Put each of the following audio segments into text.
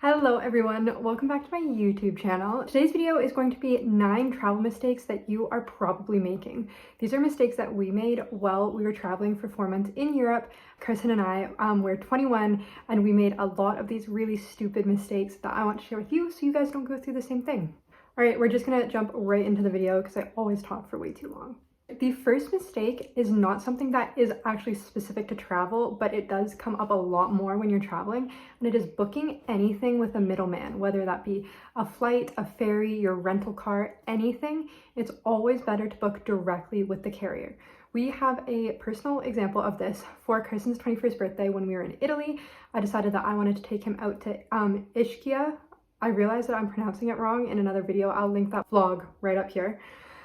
Hello everyone, welcome back to my YouTube channel. Today's video is going to be 9 travel mistakes that you are probably making. These are mistakes that we made while we were traveling for 4 months in Europe. Carson and I were 21 and we made a lot of these really stupid mistakes that I want to share with you so you guys don't go through the same thing. Alright, we're just gonna jump right into the video because I always talk for way too long. The first mistake is not something that is actually specific to travel, but it does come up a lot more when you're traveling, and it is booking anything with a middleman, whether that be a flight, a ferry, your rental car, anything. It's always better to book directly with the carrier. We have a personal example of this. For Carson's 21st birthday when we were in Italy, I decided that I wanted to take him out to Ischia. I realized that I'm pronouncing it wrong in another video. I'll link that vlog right up here.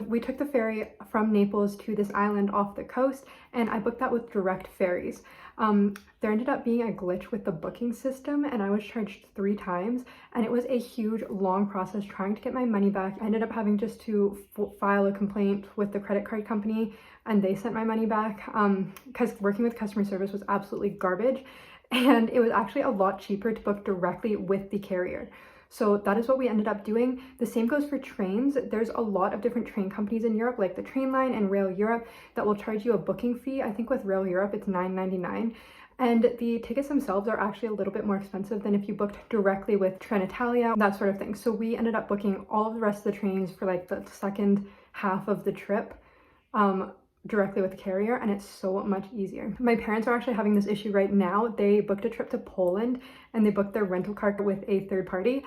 We took the ferry from Naples to this island off the coast, and I booked that with direct ferries. There ended up being a glitch with the booking system, and I was charged 3 times, and it was a huge, long process trying to get my money back. I ended up having just to file a complaint with the credit card company, and they sent my money back because working with customer service was absolutely garbage, and it was actually a lot cheaper to book directly with the carrier. So that is what we ended up doing. The same goes for trains. There's a lot of different train companies in Europe, like the Trainline and Rail Europe, that will charge you a booking fee. I think with Rail Europe, it's $9.99. And the tickets themselves are actually a little bit more expensive than if you booked directly with Trenitalia, that sort of thing. So we ended up booking all of the rest of the trains for like the second half of the trip directly with the carrier, and it's so much easier. My parents are actually having this issue right now. They booked a trip to Poland and they booked their rental car with a third party,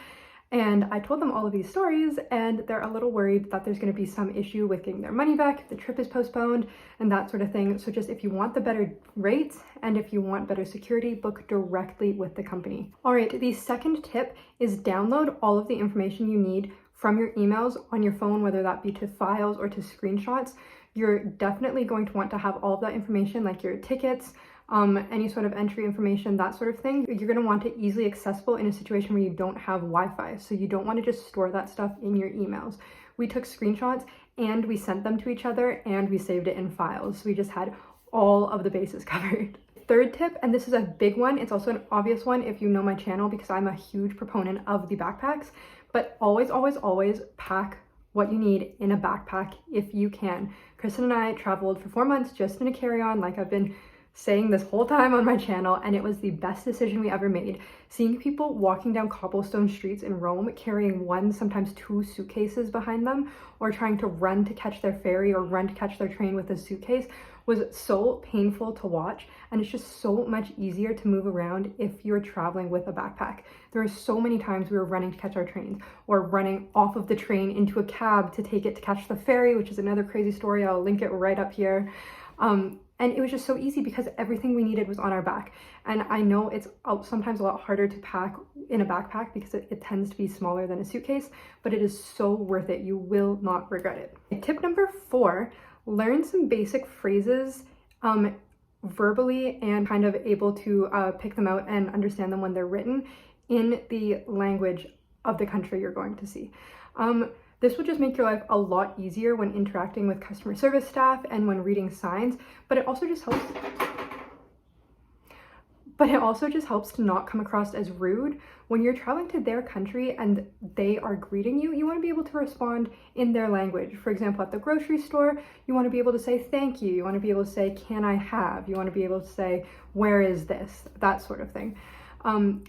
and I told them all of these stories, and they're a little worried that there's going to be some issue with getting their money back if the trip is postponed and that sort of thing. So just if you want the better rates and if you want better security, book directly with the company. All right, the second tip is download all of the information you need from your emails on your phone, whether that be to files or to screenshots. You're definitely going to want to have all of that information, like your tickets, any sort of entry information, that sort of thing. You're going to want it easily accessible in a situation where you don't have Wi-Fi. So you don't want to just store that stuff in your emails. We took screenshots and we sent them to each other and we saved it in files. So we just had all of the bases covered. Third tip, and this is a big one, it's also an obvious one if you know my channel because I'm a huge proponent of the backpacks, but always, always, always pack what you need in a backpack if you can. Kristen and I traveled for 4 months just in a carry-on, like I've been saying this whole time on my channel, and it was the best decision we ever made. Seeing people walking down cobblestone streets in Rome carrying 1, sometimes 2 suitcases behind them, or trying to run to catch their ferry or run to catch their train with a suitcase was so painful to watch, and it's just so much easier to move around if you're traveling with a backpack. There are so many times we were running to catch our trains or running off of the train into a cab to take it to catch the ferry, which is another crazy story. I'll link it right up here. And it was just so easy because everything we needed was on our back. And I know it's sometimes a lot harder to pack in a backpack because it tends to be smaller than a suitcase, but it is so worth it. You will not regret it. Tip number 4, learn some basic phrases verbally and kind of able to pick them out and understand them when they're written in the language of the country you're going to see. This will just make your life a lot easier when interacting with customer service staff and when reading signs, but it also just helps to not come across as rude. When you're traveling to their country and they are greeting you, you want to be able to respond in their language. For example, at the grocery store, you want to be able to say thank you. You want to be able to say, can I have? You want to be able to say, where is this? That sort of thing.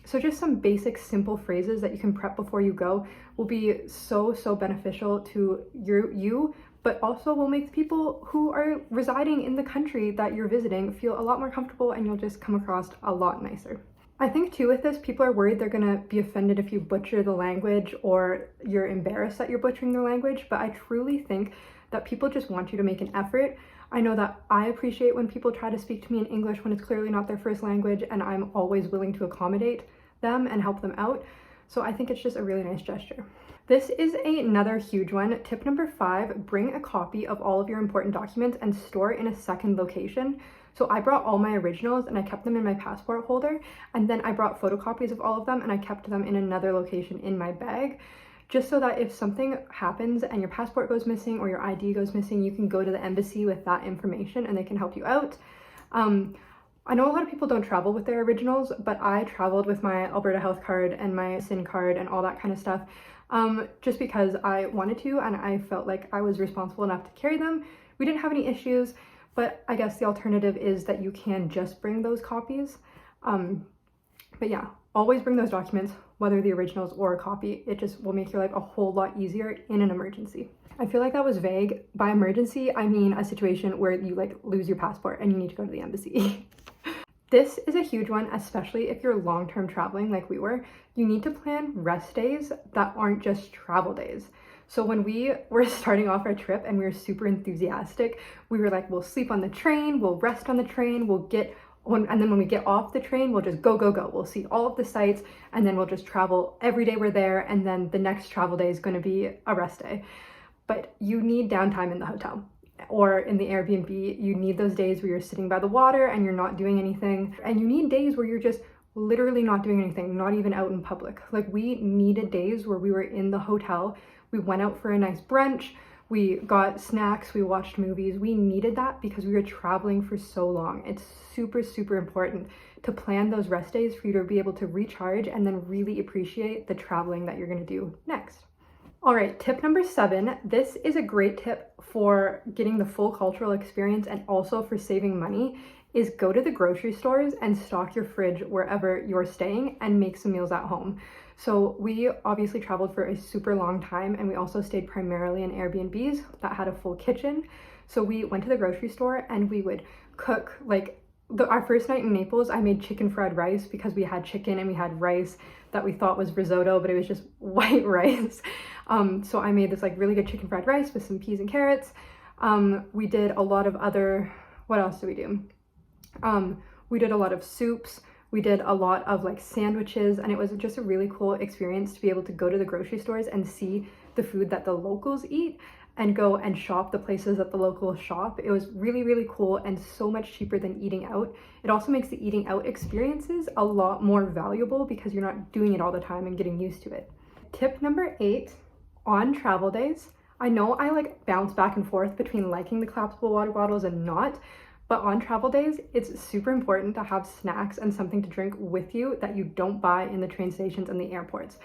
So just some basic simple phrases that you can prep before you go will be so beneficial to you, but also will make the people who are residing in the country that you're visiting feel a lot more comfortable, and you'll just come across a lot nicer. I think too with this, people are worried they're gonna be offended if you butcher the language or you're embarrassed that you're butchering their language, but I truly think that people just want you to make an effort. I know that I appreciate when people try to speak to me in English when it's clearly not their first language, and I'm always willing to accommodate them and help them out. So I think it's just a really nice gesture. This is another huge one. Tip number 5, bring a copy of all of your important documents and store in a second location. So I brought all my originals and I kept them in my passport holder, and then I brought photocopies of all of them and I kept them in another location in my bag, just so that if something happens and your passport goes missing or your ID goes missing, you can go to the embassy with that information and they can help you out. I know a lot of people don't travel with their originals, but I traveled with my Alberta Health card and my SIN card and all that kind of stuff, just because I wanted to and I felt like I was responsible enough to carry them. We didn't have any issues, but I guess the alternative is that you can just bring those copies. But yeah, always bring those documents, whether the originals or a copy. It just will make your life a whole lot easier in an emergency. I feel like that was vague. By emergency, I mean a situation where you like lose your passport and you need to go to the embassy. This is a huge one, especially if you're long-term traveling like we were. You need to plan rest days that aren't just travel days. So when we were starting off our trip and we were super enthusiastic, we were like, we'll sleep on the train, we'll rest on the train, and then when we get off the train, we'll just go. We'll see all of the sites, and then we'll just travel every day we're there, and then the next travel day is going to be a rest day. But you need downtime in the hotel or in the Airbnb. You need those days where you're sitting by the water and you're not doing anything, and you need days where you're just literally not doing anything, not even out in public. Like, we needed days where we were in the hotel, we went out for a nice brunch, we got snacks, we watched movies. We needed that because we were traveling for so long. It's super important to plan those rest days for you to be able to recharge and then really appreciate the traveling that you're going to do next. All right, tip number 7. This is a great tip for getting the full cultural experience and also for saving money, is go to the grocery stores and stock your fridge wherever you're staying and make some meals at home. So we obviously traveled for a super long time, and we also stayed primarily in Airbnbs that had a full kitchen. So we went to the grocery store and we would cook, like our first night in Naples, I made chicken fried rice because we had chicken and we had rice that we thought was risotto, but it was just white rice. So I made this like really good chicken fried rice with some peas and carrots. We did a lot of other, what else did we do? We did a lot of soups. We did a lot of like sandwiches, and it was just a really cool experience to be able to go to the grocery stores and see the food that the locals eat and go and shop the places that the locals shop. It was really cool and so much cheaper than eating out. It also makes the eating out experiences a lot more valuable because you're not doing it all the time and getting used to it. Tip number 8, on travel days. I know I like bounce back and forth between liking the collapsible water bottles and not, but on travel days, it's super important to have snacks and something to drink with you that you don't buy in the train stations and the airports.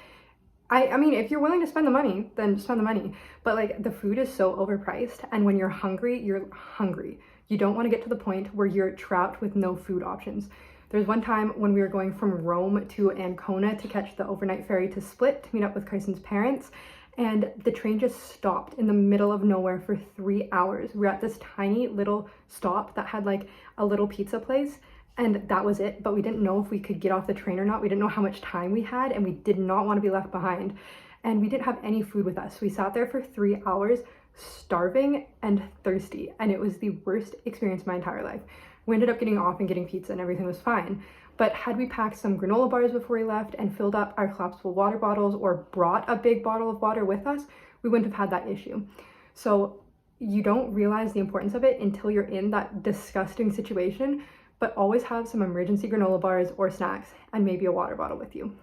I mean, if you're willing to spend the money, then spend the money. But like, the food is so overpriced, and when you're hungry, you're hungry. You don't want to get to the point where you're trapped with no food options. There's one time when we were going from Rome to Ancona to catch the overnight ferry to Split to meet up with Carson's parents, and the train just stopped in the middle of nowhere for 3 hours. We were at this tiny little stop that had like a little pizza place, and that was it. But we didn't know if we could get off the train or not. We didn't know how much time we had, and we did not want to be left behind. And we didn't have any food with us. We sat there for 3 hours, starving and thirsty, and it was the worst experience of my entire life. We ended up getting off and getting pizza, and everything was fine. But had we packed some granola bars before we left and filled up our collapsible water bottles or brought a big bottle of water with us, we wouldn't have had that issue. So you don't realize the importance of it until you're in that disgusting situation, but always have some emergency granola bars or snacks and maybe a water bottle with you.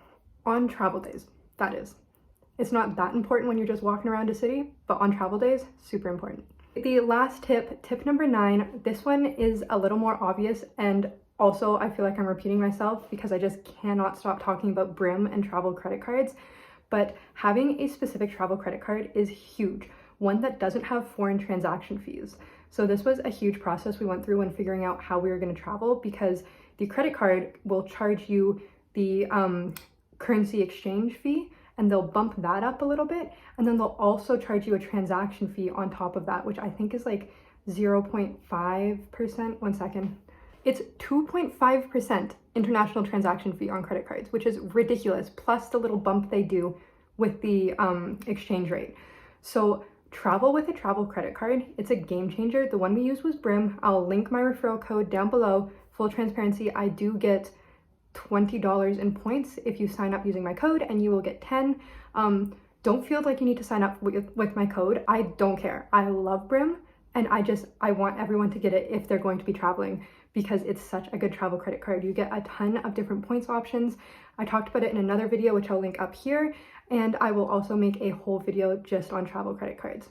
On travel days, that is. It's not that important when you're just walking around a city, but on travel days, super important. The last tip, tip number 9, this one is a little more obvious, and also I feel like I'm repeating myself because I just cannot stop talking about Brim and travel credit cards, but having a specific travel credit card is huge. One that doesn't have foreign transaction fees. So this was a huge process we went through when figuring out how we were going to travel, because the credit card will charge you the currency exchange fee, and they'll bump that up a little bit, and then they'll also charge you a transaction fee on top of that, which I think is like 0.5%. One second. It's 2.5% international transaction fee on credit cards, which is ridiculous, plus the little bump they do with the exchange rate. So travel with a travel credit card. It's a game changer. The one we used was Brim. I'll link my referral code down below. Full transparency, I do get $20 in points if you sign up using my code, and you will get 10. Don't feel like you need to sign up with my code. I don't care. I love Brim, and I want everyone to get it if they're going to be traveling, because it's such a good travel credit card. You get a ton of different points options. I talked about it in another video, which I'll link up here, and I will also make a whole video just on travel credit cards.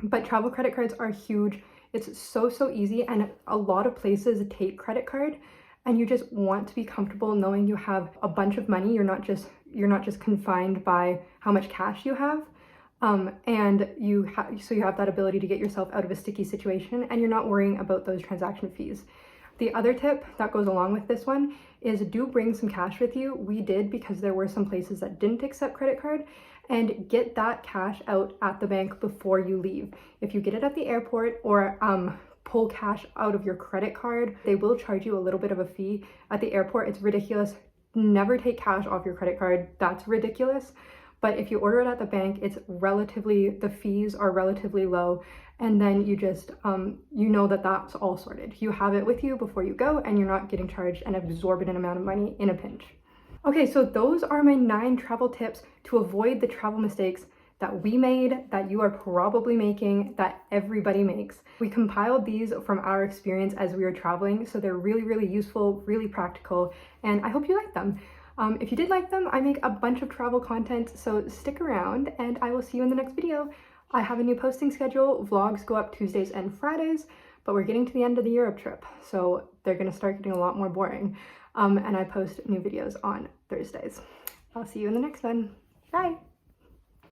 But travel credit cards are huge It's so easy, and a lot of places take credit card, and you just want to be comfortable knowing you have a bunch of money. You're not just confined by how much cash you have. And you have that ability to get yourself out of a sticky situation, and you're not worrying about those transaction fees. The other tip that goes along with this one is do bring some cash with you. We did, because there were some places that didn't accept credit card, and get that cash out at the bank before you leave. If you get it at the airport or pull cash out of your credit card, they will charge you a little bit of a fee. At the airport, it's ridiculous. Never take cash off your credit card. That's ridiculous. But if you order it at the bank, the fees are relatively low, and then you just, you know that that's all sorted. You have it with you before you go, and you're not getting charged an exorbitant amount of money in a pinch. Okay, so those are my 9 travel tips to avoid the travel mistakes that we made, that you are probably making, that everybody makes. We compiled these from our experience as we were traveling, so they're really useful, really practical, and I hope you like them. If you did like them, I make a bunch of travel content, so stick around and I will see you in the next video. I have a new posting schedule. Vlogs go up Tuesdays and Fridays, but we're getting to the end of the Europe trip, so they're gonna start getting a lot more boring. And I post new videos on Thursdays. I'll see you in the next one. Bye!